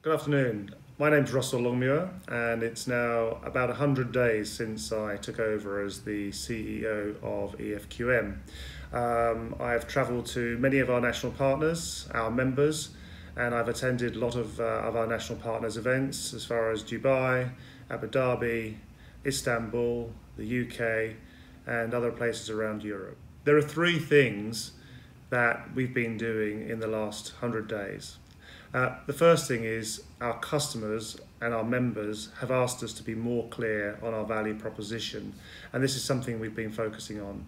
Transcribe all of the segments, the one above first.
Good afternoon. My name's Longmuir, and it's now about 100 days since I took over as the CEO of EFQM. I've travelled to many of our national partners, our members, and I've attended a lot of our national partners' events as far as Dubai, Abu Dhabi, Istanbul, the UK, and other places around Europe. There are three things that we've been doing in the last 100 days. The first thing is our customers and our members have asked us to be more clear on our value proposition, and this is something we've been focusing on.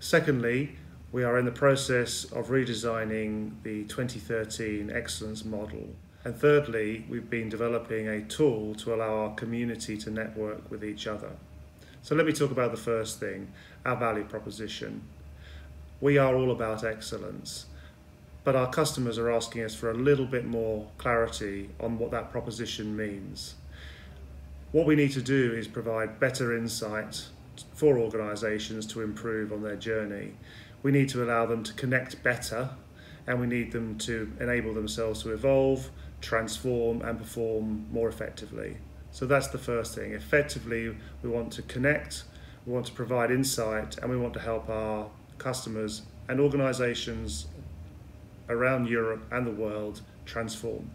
Secondly, we are in the process of redesigning the 2013 excellence model. And thirdly, we've been developing a tool to allow our community to network with each other. So let me talk about the first thing, our value proposition. We are all about excellence, but our customers are asking us for a little bit more clarity on what that proposition means. What we need to do is provide better insight for organisations to improve on their journey. We need to allow them to connect better, and we need them to enable themselves to evolve, transform and perform more effectively. So that's the first thing. Effectively, we want to connect, we want to provide insight, and we want to help our customers and organisations around Europe and the world transform.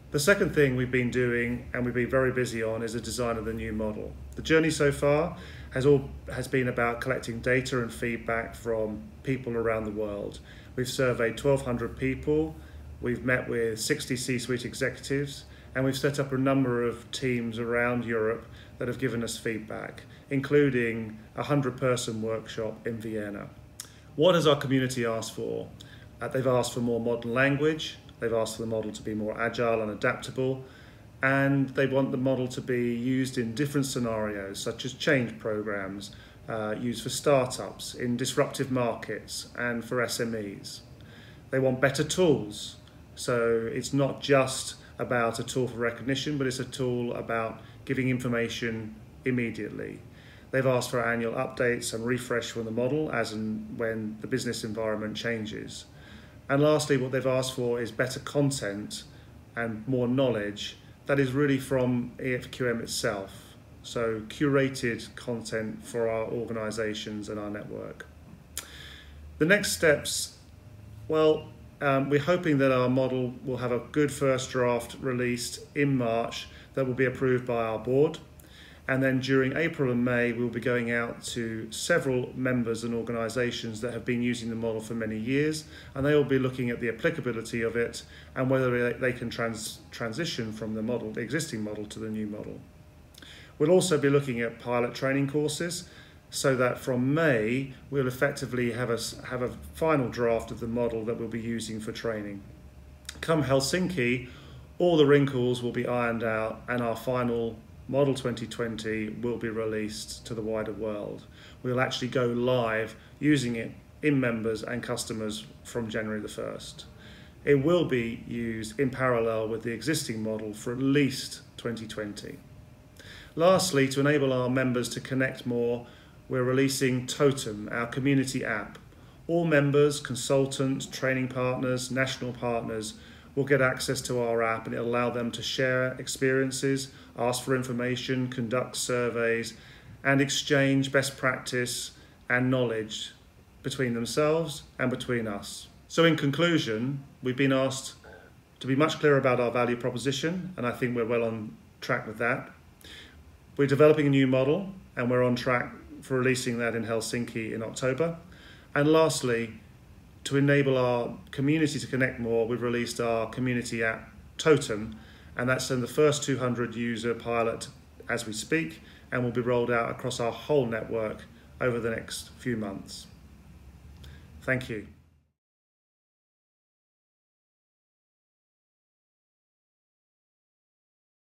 The second thing we've been doing, and we've been very busy on, is the design of the new model. The journey so far has been about collecting data and feedback from people around the world. We've surveyed 1,200 people, we've met with 60 C-suite executives, and we've set up a number of teams around Europe that have given us feedback, including a 100-person workshop in Vienna. What has our community asked for? They've asked for more modern language, they've asked for the model to be more agile and adaptable, and they want the model to be used in different scenarios, such as change programs, used for startups, in disruptive markets, and for SMEs. They want better tools, so it's not just about a tool for recognition, but it's a tool about giving information immediately. They've asked for annual updates and refresh from the model as and when the business environment changes. And lastly, what they've asked for is better content and more knowledge that is really from EFQM itself. So curated content for our organisations and our network. The next steps, well, we're hoping that our model will have a good first draft released in March that will be approved by our board. And then during April and May, we'll be going out to several members and organisations that have been using the model for many years, and they will be looking at the applicability of it and whether they can transition from the existing model to the new model. We'll also be looking at pilot training courses, so that from May, we'll effectively have a final draft of the model that we'll be using for training. Come Helsinki, all the wrinkles will be ironed out, and our final Model 2020 will be released to the wider world. We'll actually go live using it in members and customers from January the 1st. It will be used in parallel with the existing model for at least 2020. Lastly, to enable our members to connect more, we're releasing Totem, our community app. All members, consultants, training partners, national partners will get access to our app, and it'll allow them to share experiences, ask for information, conduct surveys, and exchange best practice and knowledge between themselves and between us. So in conclusion, we've been asked to be much clearer about our value proposition, and I think we're well on track with that. We're developing a new model, and we're on track for releasing that in Helsinki in October. And lastly, to enable our community to connect more, we've released our community app, Totem, and that's in the first 200 user pilot as we speak, and will be rolled out across our whole network over the next few months. Thank you.